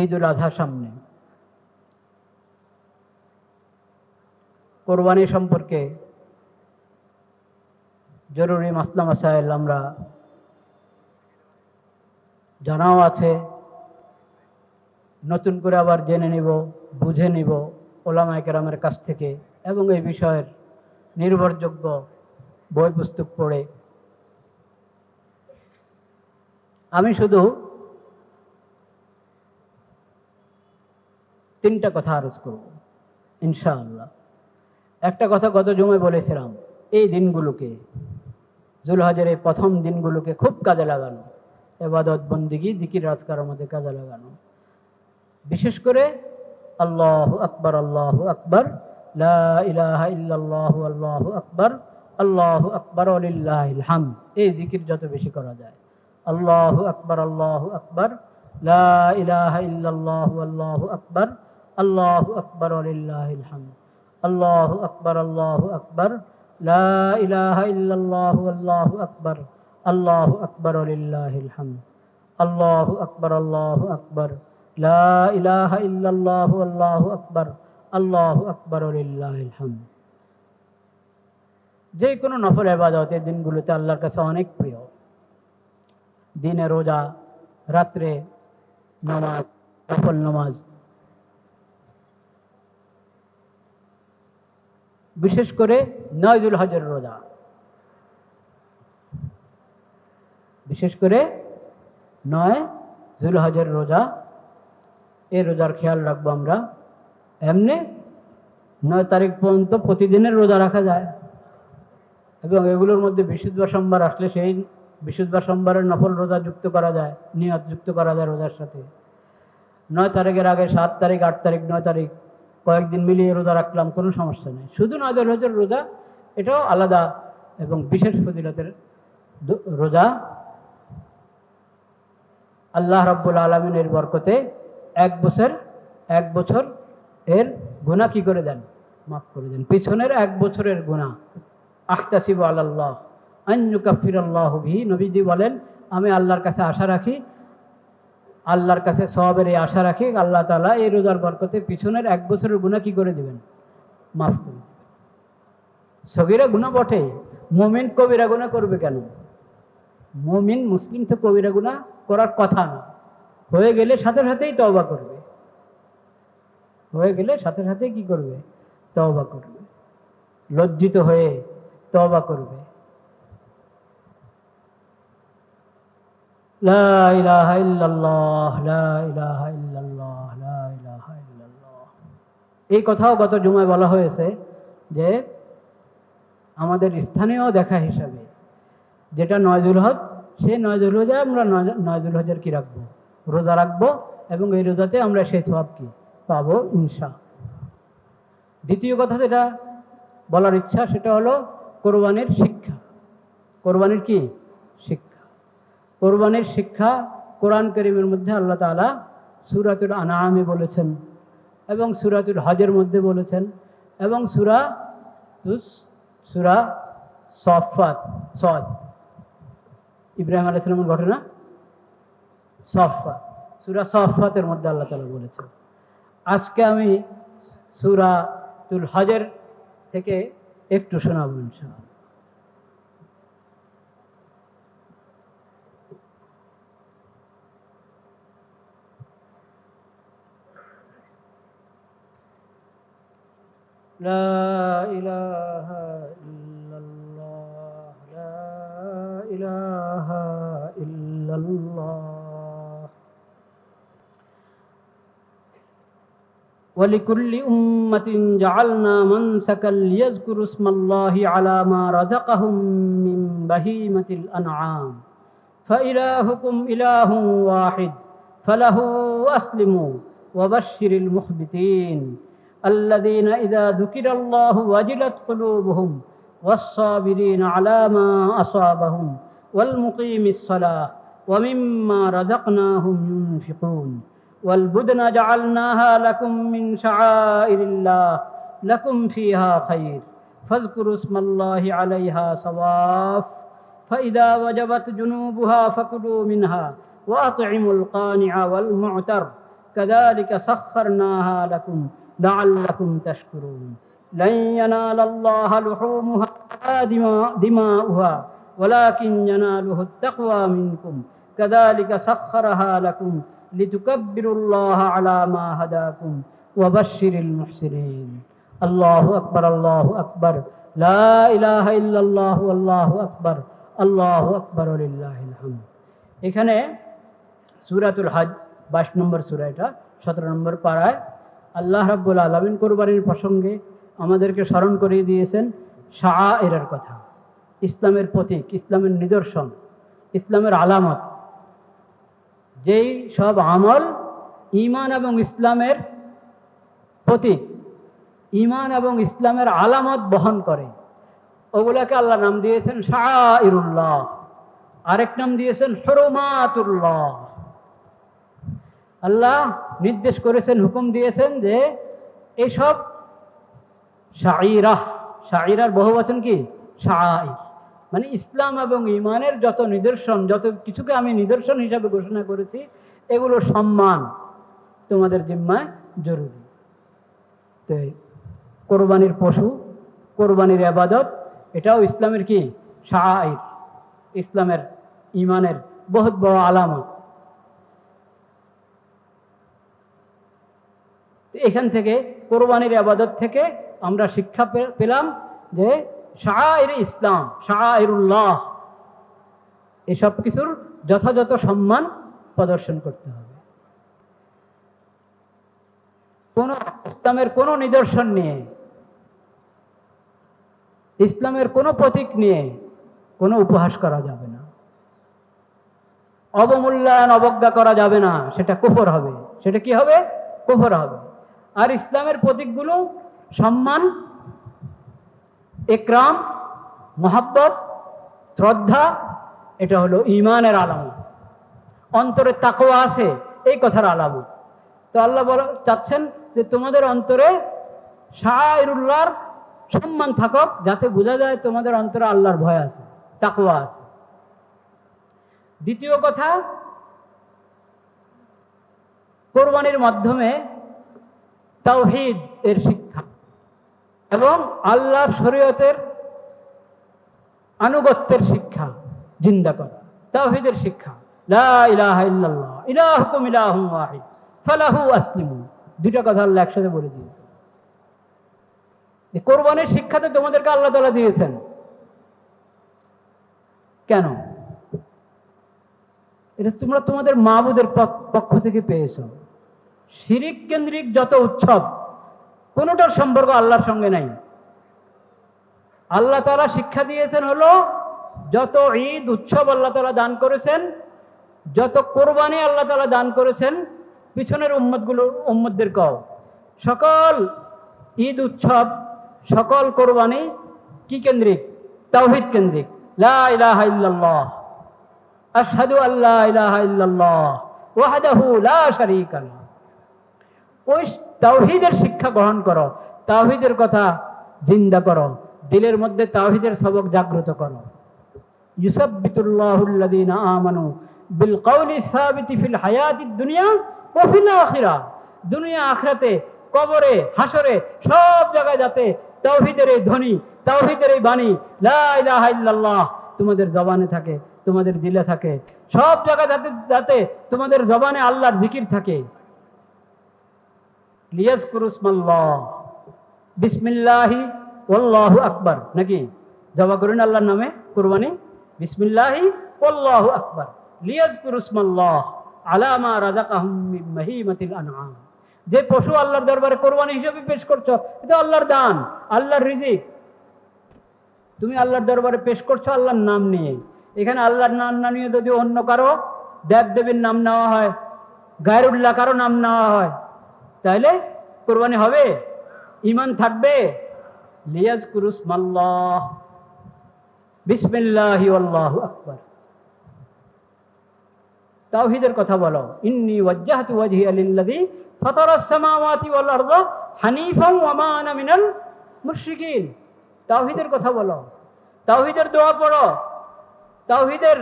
ঈদুল আজহা সামনে। কোরবানি সম্পর্কে জরুরি মাসলা মাসাইল আমরা জানাও আছে, নতুন করে আবার জেনে নিব, বুঝে নিব ওলামায়ে কেরামের কাছ থেকে এবং এই বিষয়ের নির্ভরযোগ্য বই পুস্তক পড়ে। আমি শুধু তিনটা কথা আরজ করব ইনশাআল্লাহ। একটা কথা গত জুমায় বলেছিলাম, এই দিনগুলোকে, জুলহজের এই প্রথম দিনগুলোকে খুব কাজে লাগানো, ইবাদত বন্দেগী জিকির আজকারের মধ্যে কাজে লাগানো। বিশেষ করে আল্লাহু আকবার, আল্লাহু আকবার, লা ইলাহা ইল্লাল্লাহু, আল্লাহু আকবার, আল্লাহু আকবার ওয়ালিল্লাহিল হামদ, এই জিকির যত বেশি করা যায়। আল্লাহু আকবার, আল্লাহু আকবার, লা ইলাহা ইল্লাল্লাহু, আল্লাহু আকবার, আল্লাহু আকবার ওয়ালিল্লাহিল হামদ, আল্লাহু আকবার, আল্লাহু আকবার, লা ইলাহা ইল্লাল্লাহু, আল্লাহু আকবার, আল্লাহু আকবার ওয়ালিল্লাহিল হামদ, আল্লাহু আকবার, আল্লাহু আকবার, লা ইলাহা ইল্লাল্লাহু, আল্লাহু আকবার, আল্লাহু আকবার ওয়ালিল্লাহিল হামদ। যে কোনো নফল ইবাদত এই দিনগুলোতে আল্লাহর কাছে অনেক প্রিয়। দিনে রোজা, রাত্রে নামাজ, নফল নামাজ। বিশেষ করে 9 জুলহজের রোজা, বিশেষ করে 9 জুলহজের রোজা, এই রোজার খেয়াল রাখবো আমরা। এমনি 9 তারিখ পর্যন্ত প্রতিদিনের রোজা রাখা যায় এবং এগুলোর মধ্যে বিশুদ্ধবার সোমবার আসলে সেই বিশুদ্ধবার সোমবারের নফল রোজা যুক্ত করা যায়, নিয়ত যুক্ত করা যায় রোজার সাথে। 9 তারিখের আগে 7 তারিখ, 8 তারিখ, 9 তারিখ কয়েকদিন মিলিয়ে রোজা রাখলাম, কোনো সমস্যা নেই। শুধু 9 জুলহজের রোজা, এটাও আলাদা এবং বিশেষ ফজিলতের রোজা। আল্লাহ রাব্বুল আলামিনের বরকতে এক বছর এর গুনাহ কি করে দেন? মাফ করে দেন। পিছনের 1 বছরের গুনাহ। আহতাসিবু আলাল্লাহ আন ইউকাফিরাল্লাহু বিহি, নবীজি বলেন আমি আল্লাহর কাছে আশা রাখি, আল্লাহর কাছে সওয়াবের এই আশা রাখি, আল্লাহ তাআলা এই রোজার বরকতে পিছনের 1 বছরের গুনাহ কি করে দিবেন? মাফ করে দিবেন। সগীরা গুনাহ বটে, মুমিন কবিরা গুনাহ করবে কেন? মুমিন মুসলিম তো কবিরা গুনাহ করার কথা না, হয়ে গেলে সাথে সাথেই তওবা করবে, হয়ে গেলে সাথে সাথেই কি করবে? তওবা করবে, লজ্জিত হয়ে তওবা করবে। লা ইলাহা ইল্লাল্লাহ, লা ইলাহা ইল্লাল্লাহ, লা ইলাহা ইল্লাল্লাহ। এই কথাও গত জুমায় বলা হয়েছে যে আমাদের স্থানীয় দেখা হিসাবে যেটা 9 জুলহজ, সেই 9 জুলহজে আমরা 9 জুলহজের কি রাখবো? রোজা রাখবো এবং এই রোজাতে আমরা সেই সওয়াব কি পাবো ইনশাআল্লাহ। দ্বিতীয় কথা যেটা বলার ইচ্ছা সেটা হলো কোরবানির শিক্ষা। কোরবানির কি শিক্ষা? কোরবানির শিক্ষা কোরআন কারীমের মধ্যে আল্লাহ তাআলা সূরাতুল আনআমে বলেছেন এবং সূরাতুল হজের মধ্যে বলেছেন এবং সূরা সাফফাত, সদ, ইব্রাহিম আলাইহিস সালামের ঘটনা, সাফফাত, সূরা সাফফাতের মধ্যে আল্লাহ তাআলা বলেছেন। আজকে আমি সূরাতুল হজের থেকে একটু শোনাবো ইনশাআল্লাহ। লা ইলাহা ইল্লাল্লাহ, লা ইলাহা ইল্লাল্লাহ। ولكل أمة جعلنا منسكا ليذكروا اسم الله على ما رزقهم من بهيمة الأنعام فإلهكم إله واحد فله أسلموا وبشر المخبتين الذين إذا ذكر الله وجلت قلوبهم والصابرين على ما أصابهم والمقيم الصلاة ومما رزقناهم ينفقون والبدن جعلناها لكم من شعائر الله لكم فيها خير فاذكروا اسم الله عليها صواف فإذا وجبت جنوبها فكلوا منها وأطعموا القانع والمعتر কাযালিকা সাখখারনাহা লাকুম লাআল্লাকুম তাশকুরুন লান ইয়ানালাল্লাহা লুহুমুহা ওয়ালা দিমাউহা ওয়ালাকিন ইয়ানালুহুত তাকওয়া মিনকুম কাযালিকা সাখখারাহা লাকুম লিতুকাব্বিরুল্লাহা আলা মা হাদাকুম ওয়া বাশশিরিল মুহসিনিন। আল্লাহু আকবার, আল্লাহু আকবার, লা ইলাহা ইল্লাল্লাহু আল্লাহু আকবার, আল্লাহু আকবার ওয়া লিল্লাহিল হামদ। এখানে সূরাতুল হজ 22 নম্বর সূরা, এটা 17 নম্বর পারায় আল্লাহ রাব্বুল আলামিন কুরবানির প্রসঙ্গে আমাদেরকে স্মরণ করিয়ে দিয়েছেন শাআইরের কথা, ইসলামের প্রতীক, ইসলামের নিদর্শন, ইসলামের আলামত। যেই সব আমল ঈমান এবং ইসলামের প্রতীক, ঈমান এবং ইসলামের আলামত বহন করে, ওগুলাকে আল্লাহ নাম দিয়েছেন শাআইরুল্লাহ, আরেক নাম দিয়েছেন হুরুমাতুল্লাহ। আল্লাহ নির্দেশ করেছেন, হুকুম দিয়েছেন যে এইসব শাঈরাহ, শাঈরার বহুবচন কি? শাআইর, মানে ইসলাম এবং ঈমানের যত নিদর্শন, যত কিছুকে আমি নিদর্শন হিসাবে ঘোষণা করেছি, এগুলোর সম্মান তোমাদের জিম্মায় জরুরি। তো কোরবানির পশু, কোরবানির ইবাদত, এটাও ইসলামের কি? শাআইর, ইসলামের ঈমানের বহুত বড় আলামত। এখান থেকে কোরবানির ইবাদত থেকে আমরা শিক্ষা পেলাম যে শাআইর ইসলাম, শাআইরুল্লাহ, এসব কিছুর যথাযথ সম্মান প্রদর্শন করতে হবে। কোন ইসলামের কোন নিদর্শন নিয়ে, ইসলামের কোন প্রতীক নিয়ে কোনো উপহাস করা যাবে না, অবমূল্যায়ন, অবজ্ঞা করা যাবে না, সেটা কুফর হবে। সেটা কি হবে? কুফর হবে। আর ইসলামের প্রতীকগুলো সম্মান, ইকরাম, মহাব্বত, শ্রদ্ধা, এটা হলো ঈমানের আলামত। অন্তরে তাকওয়া আছে, এই কথার আলামত। তো আল্লাহ চাচ্ছেন যে তোমাদের অন্তরে শাআইরুল্লাহর সম্মান থাকুক, যাতে বোঝা যায় তোমাদের অন্তরে আল্লাহর ভয় আছে, তাকওয়া আছে। দ্বিতীয় কথা, কোরবানির মাধ্যমে তাওহীদ এর শিক্ষা এবং আল্লাহর শরীয়তের আনুগত্যের শিক্ষা জিন্দা করা, তাওহীদের শিক্ষা। লা ইলাহা ইল্লাল্লাহ ইলাহুকুম ইলাহুম ওয়াহিদ ফালাহু আসলিমু, দুটো কথা আল্লাহ একসাথে বলে দিয়েছে। এই কোরবানির শিক্ষাতে তোমাদেরকে আল্লাহ তাআলা দিয়েছেন। কেন? এটা তোমরা তোমাদের মাবুদের পক্ষ থেকে পেয়েছো। শিরিক কেন্দ্রিক যত উৎসব, কোনোটার সম্পর্ক আল্লাহর সঙ্গে নাই। আল্লাহ তাআলা শিক্ষা দিয়েছেন হলো, যত ঈদ উৎসব আল্লাহ তাআলা দান করেছেন, যত কোরবানি আল্লাহ তাআলা দান করেছেন পিছনের উম্মতদের কও, সকল ঈদ উৎসব, সকল কোরবানি কি কেন্দ্রিক? তাওহীদ কেন্দ্রিক। লা ইলাহা ইল্লাল্লাহ আশহাদু আল্লা ইলাহা ইল্লাল্লাহ ওয়াহদাহু লা শারীকা লাহু। ওই তাওহীদের শিক্ষা গ্রহণ করো, তাওহীদের কথা জিন্দা করো, দিলের মধ্যে তাওহীদের সবক জাগ্রত করো। ইউসাব্বিতুল্লাহুল্লাযীনা আমানু বিল কওলি সাবিতি ফিল হায়াতিদ দুনিয়া ওয়া ফিল আখিরাহ। দুনিয়া আখিরাতে, কবরে, হাসরে, সব জায়গায় যাতে তাওহীদের এই ধ্বনি, তাওহীদের এই বাণী লা ইলাহা ইল্লাল্লাহ তোমাদের জবানে থাকে, তোমাদের দিলে থাকে, সব জায়গায় যাতে তোমাদের জবানে আল্লাহর জিকির থাকে। লিয়াজকুরু ইসমাল্লাহ বিসমিল্লাহি ওয়াল্লাহু আকবার, নাকি? জবা করুন আল্লাহর নামে কুরবানি, বিসমিল্লাহি ওয়াল্লাহু আকবার। লিয়াজকুরু ইসমাল্লাহ আলা মা রাযাকাহুম মিন বাহিমাতিল আনআম। যে পশু আল্লাহর দরবারে কোরবানি হিসেবে পেশ করছো, এটা আল্লাহর দান, আল্লাহর রিজিক। তুমি আল্লাহর দরবারে পেশ করছো আল্লাহর নাম নিয়ে। এখানে আল্লাহর নাম না নিয়ে যদি অন্য কারো দেব দেবীর নাম নেওয়া হয়, গায়রুল্লাহ কারো নাম নেওয়া হয়, তাহলে কোরবানি হবে? ঈমান থাকবে? লিয়াজকুরু ইসমাল্লাহ বিসমিল্লাহি ওয়াল্লাহু আকবার। তাওহীদের কথা বলো, ইন্নী ওয়াজ্জাহতু ওয়াজহিয়া লিল্লাযী ফাতারাস সামাওয়াতি ওয়াল আরদা হানিফান ওয়া মা আনা মিনাল মুশরিকিন। তাওহীদের কথা বলো, তাওহীদের দোয়া পড়ো, তাওহীদের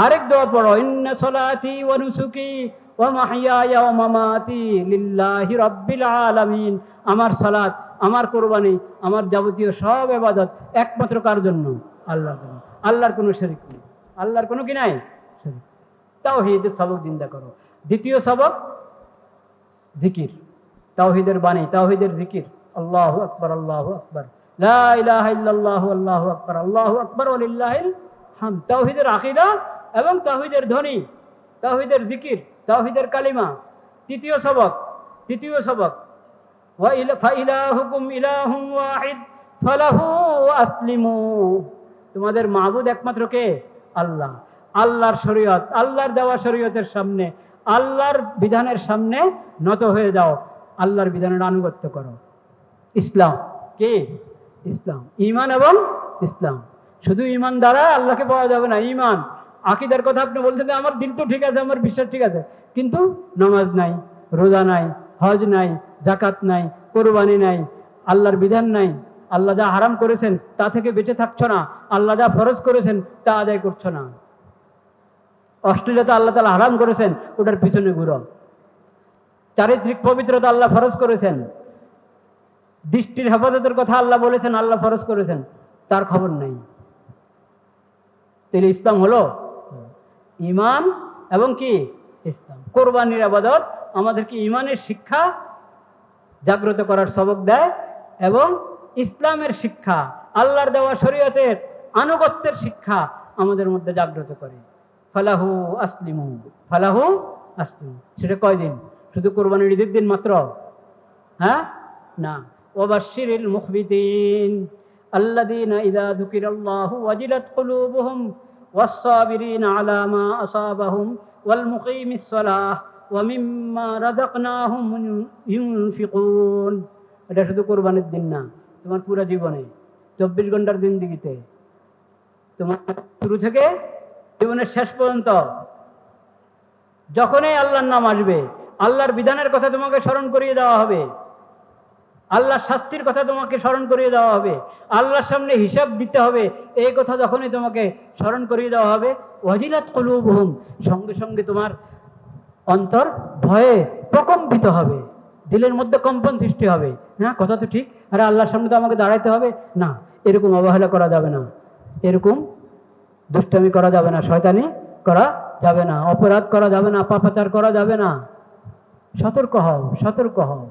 আরেক দোয়া পড়ো, ইন্না সলাতি ওয়া নুসুকি ওয়া মাহইয়ায়া ওয়া মামাতি লিল্লাহি রাব্বিল আলামিন। আমার সালাত, আমার কুরবানি, আমার যাবতীয় সব ইবাদত একমাত্র কার জন্য? আল্লাহর জন্য। আল্লাহর কোনো শরীক নেই, আল্লাহর কোনো কি নাই শরীক। তাওহীদের সবক জিন্দা করো। দ্বিতীয় সবক জিকির, তাওহীদের বাণী, তাওহীদের জিকির। আল্লাহু আকবার, আল্লাহু আকবার, লা ইলাহা ইল্লাল্লাহু, আল্লাহু আকবার, আল্লাহু আকবার ওয়া লিল্লাহিল হামদ। তাওহীদের আকীদা এবং তাওহীদের ধ্বনি, তাওহীদের জিকির, তাওহীদের কালিমা। তৃতীয় সবক ওয়া ফাইলাহুকুম ইলাহুন ওয়াহিদ ফালাহু আসলিমু। তোমাদের মাবুদ একমাত্র কে? আল্লাহ। আল্লাহর শরীয়ত, আল্লাহর দেওয়া শরীয়তের সামনে, আল্লাহর বিধানের সামনে নত হয়ে যাও, আল্লাহর বিধানের আনুগত্য করো। ইসলাম কে? ইসলাম, ঈমান এবং ইসলাম। শুধু ঈমান দ্বারা আল্লাহকে পাওয়া যাবে না। ঈমান, আকীদার কথা আপনি বলছেন যে আমার দিল তো ঠিক আছে, আমার বিশ্বাস ঠিক আছে, কিন্তু নামাজ নাই, রোজা নাই, হজ নাই, যাকাত নাই, কোরবানি নাই, আল্লাহর বিধান নাই, আল্লাহ যা হারাম করেছেন তা থেকে বেঁচে থাকছো না, আল্লাহ যা ফরজ করেছেন তা আদায় করছো না। অশ্লীলতা আল্লাহ তাআলা হারাম করেছেন, ওটার পিছনে ঘুরো। চারিত্রিক পবিত্রতা আল্লাহ ফরজ করেছেন, দৃষ্টির হেফাজতের কথা আল্লাহ বলেছেন, আল্লাহ ফরজ করেছেন, তার খবর নাই। তাহলে ইসলাম হলো ঈমান এবং কি? ইসলাম। কোরবানির ইবাদত আমাদেরকে ঈমানের শিক্ষা জাগ্রত করার সবক দেয় এবং ইসলামের শিক্ষা, আল্লাহর দেওয়া শরীয়তের আনুগত্যের শিক্ষা আমাদের মধ্যে জাগ্রত করে। ফালাহু আসলিমু, ফালাহু আসলিমু। সেটা কয়দিন? শুধু কোরবানির ঈদের দিন মাত্র? হ্যাঁ, না। ওয়াবাশশিরিল মুখবিতিন আল্লাযীনা ইযা যুকিরাল্লাহু ওয়াজিলাত কুলুবুহুম ওয়াস-সাবিরিনা আলা মা আসাবাহুম ওয়াল মুকিমিস সালাহ ওয়া মিম্মা রাযাকনাহুম ইউনফিকুন। এটা শুধু কোরবানির দিন না, তোমার পুরো জীবনে 24 ঘন্টার জিন্দেগিতে, তোমার শুরু থেকে জীবনের শেষ পর্যন্ত যখনই আল্লাহর নাম আসবে, আল্লাহর বিধানের কথা তোমাকে স্মরণ করিয়ে দেওয়া হবে, আল্লাহর শাস্তির কথা তোমাকে স্মরণ করিয়ে দেওয়া হবে, আল্লাহর সামনে হিসাব দিতে হবে, এই কথা যখনই তোমাকে স্মরণ করিয়ে দেওয়া হবে, ওয়াজিলাত কুলুবুহুম, সঙ্গে সঙ্গে তোমার অন্তর ভয়ে প্রকম্পিত হবে, দিলের মধ্যে কম্পন সৃষ্টি হবে। হ্যাঁ, কথা তো ঠিক, আরে আল্লাহর সামনে তো আমাকে দাঁড়াইতে হবে না, এরকম অবহেলা করা যাবে না, এরকম দুষ্টামি করা যাবে না, শয়তানি করা যাবে না, অপরাধ করা যাবে না, পাপাচার করা যাবে না। সতর্ক হও, সতর্ক হও।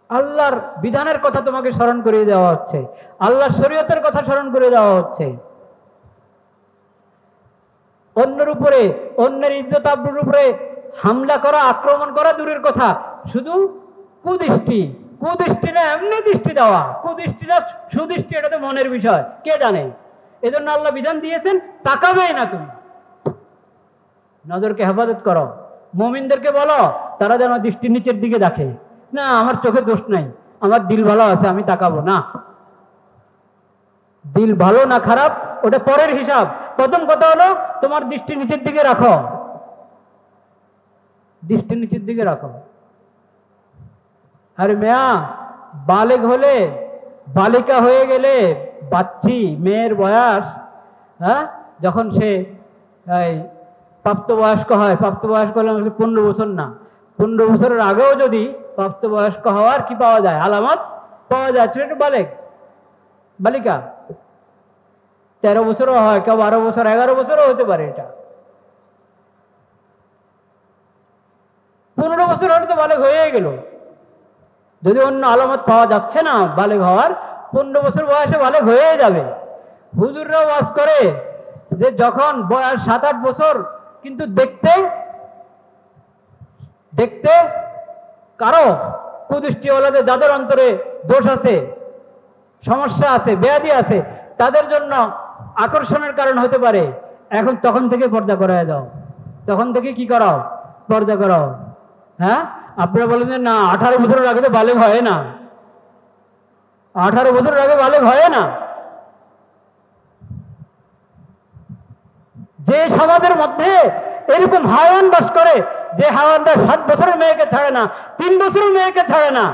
আল্লাহর বিধানের কথা তোমাকে স্মরণ করিয়ে দেওয়া হচ্ছে, আল্লাহর শরীয়তের কথা স্মরণ করে দেওয়া হচ্ছে। অন্যের উপরে, অন্যের ইজ্জত আবরুর উপরে হামলা করা, আক্রমণ করা দূরের কথা, শুধু কুদৃষ্টি, কুদৃষ্টি না এমনি দৃষ্টি দেওয়া, কুদৃষ্টি না সুদৃষ্টি, এটা তো মনের বিষয়, কে জানে। এজন্য আল্লাহ বিধান দিয়েছেন, তাকাবেই না তুমি, নজরকে হেফাজত করো। মুমিনদেরকে বলো তারা যেন দৃষ্টি নিচের দিকে দেখে, না আমার চোখে দোষ নাই, আমার দিল ভালো আছে, আমি তাকাবো না। দিল ভালো না খারাপ ওটা পরের হিসাব, প্রথম কথা হলো তোমার দৃষ্টি নিচের দিকে রাখো, দৃষ্টি নিচের দিকে রাখো। আরে মেয়া, বালেগ হলে, বালিকা হয়ে গেলে, বাচ্চি মেয়ের বয়স, হ্যাঁ, যখন সে প্রাপ্তবয়স্ক হয়, প্রাপ্তবয়স্ক হলে 15 বছর না, 15 বছরের আগেও যদি প্রাপ্তবয়স্ক হওয়ার কি পাওয়া যায়, আলামত পাওয়া যায়, সেটা বালেগ, বালিকা। 13 বছরও হয়, কেউ 12 বছর, 11 বছরও হতে পারে। এটা 15 বছর হলে তো বালেগ হয়ে গেল। যদি অন্য আলামত পাওয়া যাচ্ছে না বালেগ হওয়ার, 15 বছর বয়সে বালেগ হয়ে যাবে। হুজুররাও ওয়াজ করে যে যখন বয়স 7-8 বছর, কিন্তু দেখতে দেখতে কারো কুদৃষ্টিওয়ালাদের, যাদের অন্তরে দোষ আছে, সমস্যা আছে, ব্যাধি আছে, তাদের জন্য আকর্ষণের কারণ হতে পারে। এখন তখন থেকে পর্দা করায় দাও, তখন থেকে কি করাও, পর্দা করাও। হ্যাঁ, আপনারা বলেন যে না 18 বছরের আগে তো বালেগ হয় না, 18 বছরের আগে বালেগ হয় না। যে সমাজের মধ্যে এরকম হায়ান বাস করে, যে হায়ানরা 7 বছরের মেয়েকে ছাড়ে না, 3 বছরের মেয়েকে ছাড়ে না,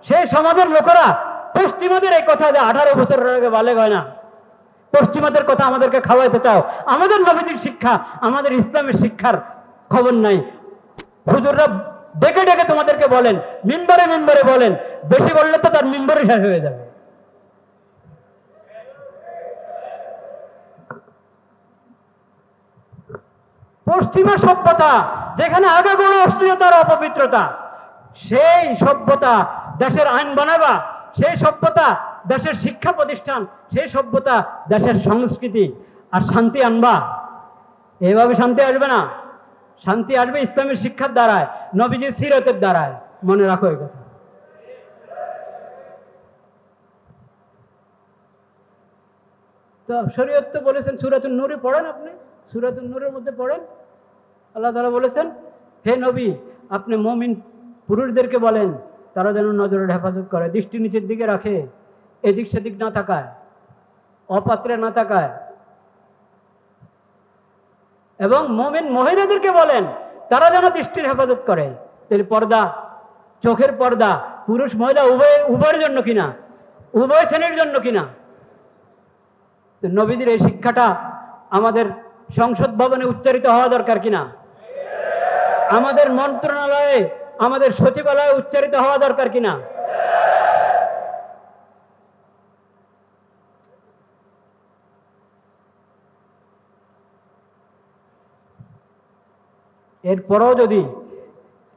সেই সমাজের লোকেরা পশ্চিমাদের এই কথা যে 18 বছরের আগে বালেগ হয় না, পশ্চিমাদের কথা আমাদেরকে খাওয়াইতে চাও। আমাদের নবীজির শিক্ষা, আমাদের ইসলামের শিক্ষার খবর নাই। হুজুররা ডেকে ডেকে তোমাদেরকে বলেন, মিম্বরে মিম্বরে বলেন, বেশি বললে তো তার মিম্বরে শেষ হয়ে যাবে। পশ্চিমা সভ্যতা যেখানে আগে বড় অশ্লীলতার অপবিত্রতা, সেই সভ্যতা দেশের আইন বানাবা, সেই সভ্যতা দেশের শিক্ষা প্রতিষ্ঠান, সেই সভ্যতা দেশের সংস্কৃতি আর শান্তি আনবা। এভাবে শান্তি আসবে না। শান্তি আসবে ইসলামের শিক্ষার দ্বারায়, নবীজির সিরতের দ্বারায়। মনে রাখো এই কথা। তো শরীয়ত তো বলেছেন, সূরাতুন নূরে পড়েন, আপনি সূরাতুন নূরের মধ্যে পড়েন, আল্লাহ তাআলা বলেছেন, হে নবী, আপনি মুমিন পুরুষদেরকে বলেন তারা যেন নজরের হেফাজত করে, দৃষ্টি নিচের দিকে রাখে, এদিক সেদিক না তাকায়, অপাত্রে না তাকায়। এবং মুমিন মহিলাদেরকে বলেন তারা যেন দৃষ্টির হেফাজত করে। তাহলে পর্দা, চোখের পর্দা পুরুষ মহিলা উভয়ের জন্য কিনা? উভয় শ্রেণীর জন্য কিনা? নবীদের এই শিক্ষাটা আমাদের সংসদ ভবনে উচ্চারিত হওয়া দরকার কিনা? আমাদের মন্ত্রণালয়ে, আমাদের সচিবালয়ে উচ্চারিত হওয়া দরকার কিনা? এরপরও যদি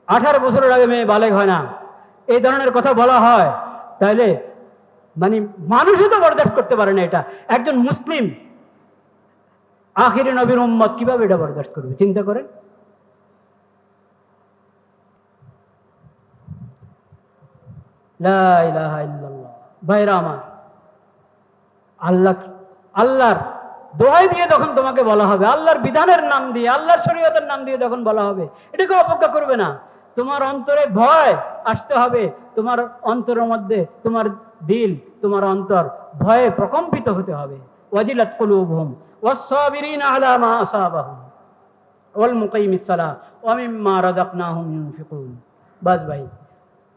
18 বছরের আগে মেয়ে বালেগ হয় না, এই ধরনের কথা বলা হয়, তাহলে মানে মানুষই তো বরদাস্ত করতে পারে না। এটা একজন মুসলিম আখিরি নবীর উম্মত কিভাবে এটা বরদাস্ত করবে? চিন্তা করেন। লা ইলাহা ইল্লাল্লাহ। ভাইরা আমার, আল্লাহর দোহাই দিয়ে যখন তোমাকে বলা হবে, আল্লাহর বিধানের নাম দিয়ে, আল্লাহর শরীয়তের নাম দিয়ে যখন বলা হবে, এটাকে অবজ্ঞা করবে না। তোমার অন্তরে ভয় আসতে হবে, তোমার অন্তরের মধ্যে, তোমার দিল, তোমার অন্তর ভয়ে প্রকম্পিত হতে হবে। ওয়াজিলাত কুলুবুহুম ওয়াস-সাবিরিনা আলা মা আসাবাহুম ওয়াল মুকিমিস সালাহ ওয়া মিম্মা রাযাকনাহুম ইউনফিকুন। বাস ভাই,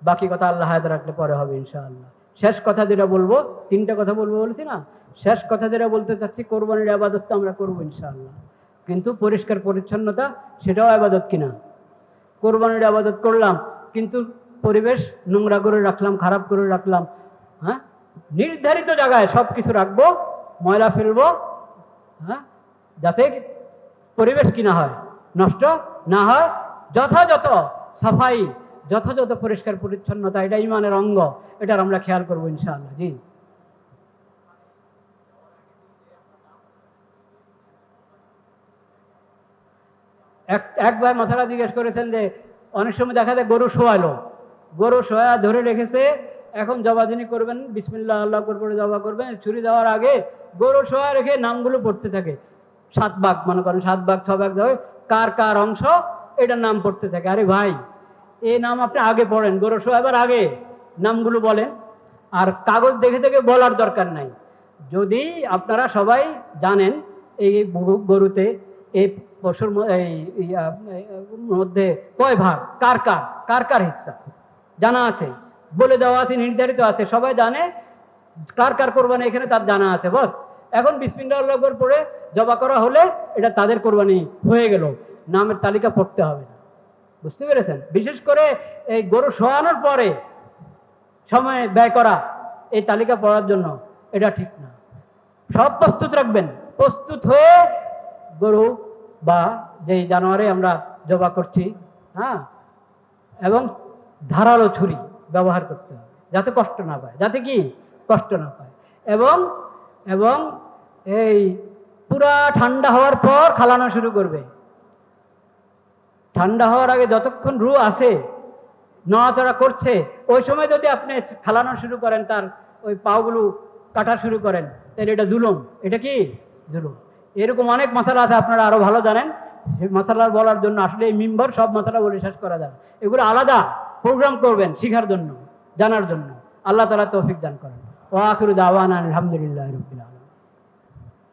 বাকি কথা আল্লাহ হায়াত রাখলে পরে হবে ইনশাআল্লাহ। শেষ কথা যেটা বলবো, 3টা কথা বলবো বলেছি না, শেষ কথা যেটা বলতে চাচ্ছি, কোরবানির ইবাদত তো আমরা করবো ইনশাআল্লাহ, কিন্তু পরিষ্কার পরিচ্ছন্নতা সেটাও ইবাদত কিনা? কোরবানির ইবাদত করলাম কিন্তু পরিবেশ নোংরা করে রাখলাম, খারাপ করে রাখলাম। হ্যাঁ, নির্ধারিত জায়গায় সবকিছু রাখবো, ময়লা ফেলবো, হ্যাঁ, যাতে পরিবেশ কি না হয়, নষ্ট না হয়। যথাযথ সাফাই, যথাযথ পরিষ্কার পরিচ্ছন্নতা, এটা ইমানের অঙ্গ, এটার আমরা খেয়াল করবো ইনশাআল্লাহ। জি, এক ভাই মাথাটা জিজ্ঞেস করেছেন যে অনেক সময় দেখা যায় গরু শোয়ালো, গরু শোয়া ধরে রেখেছে, এখন জবা যিনি করবেন বিসমিল্লাহ আল্লাহ করে জবা করবেন, ছুরি দেওয়ার আগে গরু শোয়া রেখে নামগুলো পড়তে থাকে। 7 ভাগ, মনে করেন 7 ভাগ 6 ভাগ যাবে, কার কার অংশ এটার নাম পড়তে থাকে। আরে ভাই, এই নাম আপনি আগে পড়েন, গরু শোয়াবার আগে নামগুলো বলেন, আর কাগজ দেখে দেখে বলার দরকার নাই। যদি আপনারা সবাই জানেন এই গরুতে, এই পশুর মধ্যে কয় ভাগ, কার কার কার কার হিস্সা জানা আছে, বলে দেওয়া আছে, নির্ধারিত আছে, সবাই জানে কার কার কোরবানি এখানে তার জানা আছে। বস, এখন বিসমিল্লাহ আল্লাহু আকবার পড়ে জবা করা হলে এটা তাদের কোরবানি হয়ে গেল, নামের তালিকা পড়তে হবে না। বুঝতে পেরেছেন? বিশেষ করে এই গরু শোয়ানোর পরে সময় ব্যয় করা এই তালিকা পড়ার জন্য, এটা ঠিক না। সব প্রস্তুত রাখবেন, প্রস্তুত হয়ে গরু বা যেই জানোয়ারে আমরা জবা করছি, হ্যাঁ, এবং ধারালো ছুরি ব্যবহার করতে হবে যাতে কষ্ট না পায়, যাতে কি কষ্ট না পায়। এবং এবং এই পুরা ঠান্ডা হওয়ার পর খালানো শুরু করবে। ঠান্ডা হওয়ার আগে যতক্ষণ রু আছে, নড়াচড়া করছে, ওই সময় যদি আপনি খালানো শুরু করেন, তার ওই পাগুলো কাটা শুরু করেন, তাহলে এটা জুলুম। এটা কি জুলুম? এরকম অনেক মশালা আছে, আপনারা আরো ভালো জানেন। মশালা বলার জন্য আসলে এই মিম্বর সব মশালা বলে শেষ করা যায়। এগুলো আলাদা প্রোগ্রাম করবেন শিখার জন্য, জানার জন্য। আল্লাহ তাআলা তৌফিক দান করেন। ওয়া আখিরু দাওয়ানা আলহামদুলিল্লাহি রাব্বিল আলামিন।